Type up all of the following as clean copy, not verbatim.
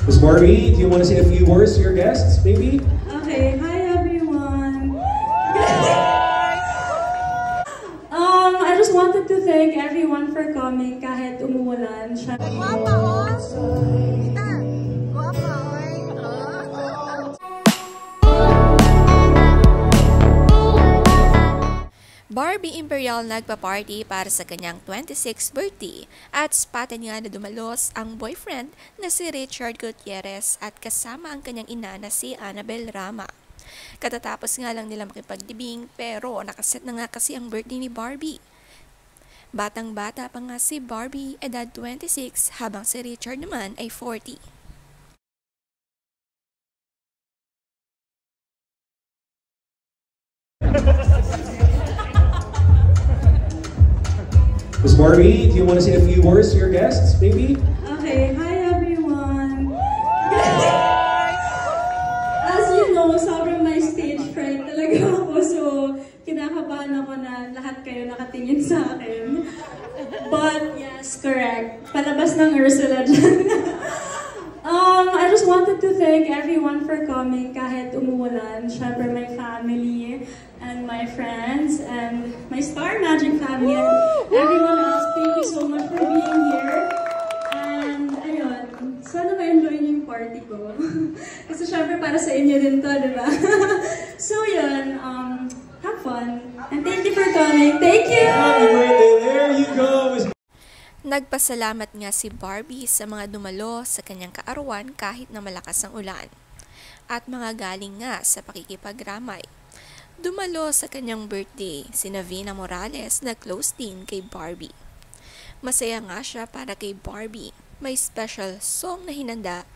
Miss Barbie, do you want to say a few words to your guests, maybe? Okay, hi everyone. I just wanted to thank everyone for coming kahit umuulan. Guwapa, oh! Kita! Guwapa, oh! Barbie Imperial nagpa-party para sa kanyang 26th birthday at spotted nga na dumalos ang boyfriend na si Richard Gutierrez at kasama ang kanyang ina na si Annabel Rama. Katatapos nga lang nila makipagdibing pero nakaset na nga kasi ang birthday ni Barbie. Batang-bata pa nga si Barbie, edad 26 habang si Richard naman ay 40. Miss Barbie, do you want to say a few words to your guests, maybe? Okay, hi everyone. As you know, sobrang may stage fright talaga ako. So, kinakabahan ako na lahat kayo nakatingin sa akin. But, yes, correct. Palabas ng Ursula dyan. I just wanted to thank everyone for coming kahit umuulan. Syempre, my family and my friends and my Star Magic family and everyone else. Thank you so much for being here. And ayun, sana ma-enjoy niyo yung party ko. Kasi syempre para sa inyo din to, di ba? So yun, have fun. And thank you for coming. Thank you! Happy birthday! There you go, Miss. Nagpasalamat nga si Barbie sa mga dumalo sa kanyang kaarawan kahit na malakas ang ulan. At mga galing nga sa pakikipagramay. Dumalo sa kanyang birthday si Navina Morales na close din kay Barbie. Masaya nga siya para kay Barbie. May special song na hinanda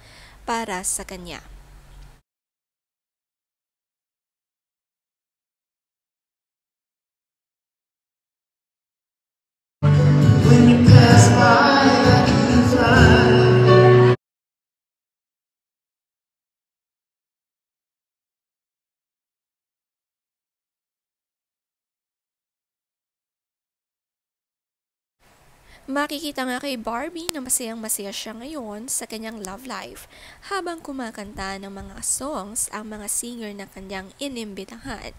para sa kanya. When you pass by, I can fly. Makikita nga kay Barbie na masayang-masaya siya ngayon sa kanyang love life habang kumakanta ng mga songs ang mga singer na kanyang inimbitahan.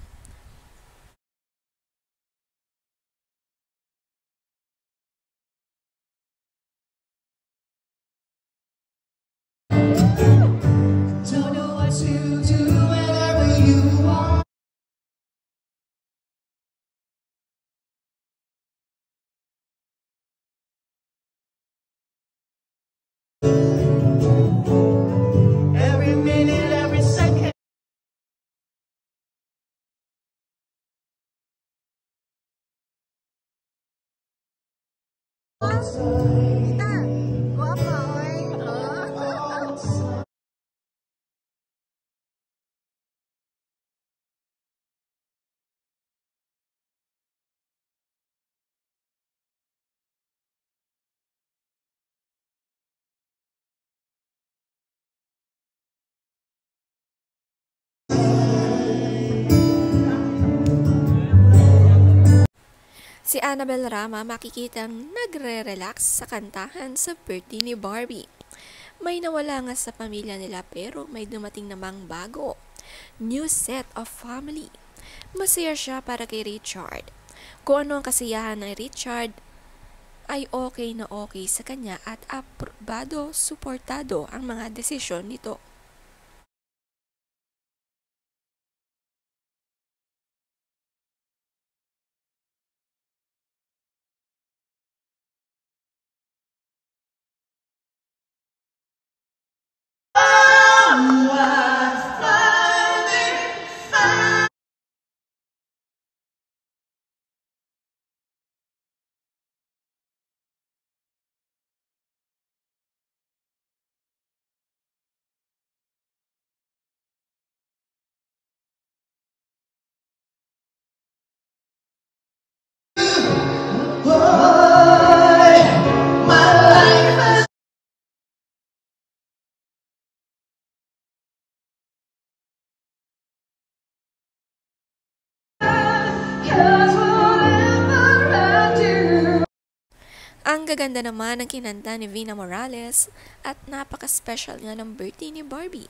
Don't know what to do whenever you want. Every minute, every second. Kita! Guwapa, oh! Si Annabel Rama makikitang nagre-relax sa kantahan sa birthday ni Barbie. May nawala nga sa pamilya nila pero may dumating namang bago. New set of family. Masaya siya para kay Richard. Kung ano ang kasiyahan ng Richard ay okay na okay sa kanya at aprobado, suportado ang mga desisyon nito. Ang gaganda naman ng kinanta ni Vina Morales at napaka-special nga ng birthday ni Barbie.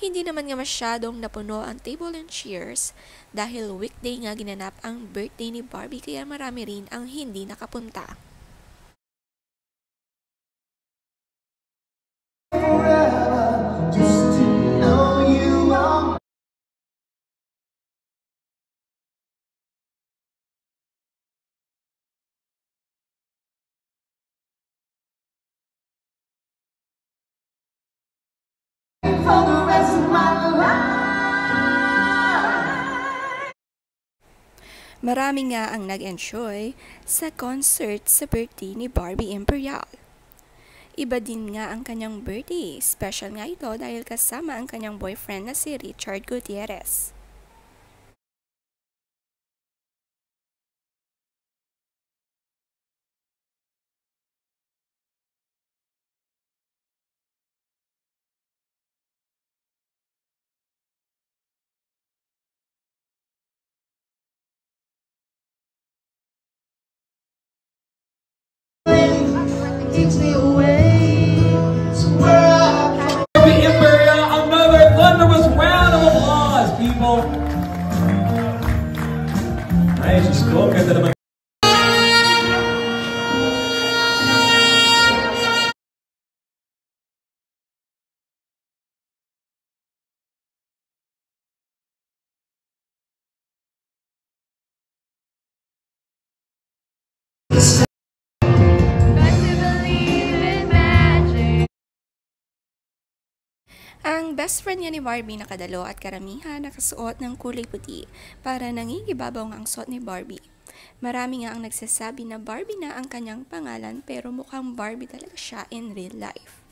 Hindi naman nga masyadong napuno ang table and cheers dahil weekday nga ginanap ang birthday ni Barbie kaya marami rin ang hindi nakapunta. Just to know you are. For the rest of my life. Marami nga ang nag-enjoy sa concert sa birthday ni Barbie Imperial. Iba din nga ang kanyang birthday. Special nga ito dahil kasama ang kanyang boyfriend na si Richard Gutierrez. Takes me away to where I can. Barbie Imperial, another thunderous round of applause, people. Ay, Diyos ko, ganda naman. Ang best friend niya ni Barbie nakadalo at karamihan nakasuot ng kulay puti para nangingibabaw nga ang suot ni Barbie. Marami nga ang nagsasabi na Barbie na ang kanyang pangalan pero mukhang Barbie talaga siya in real life.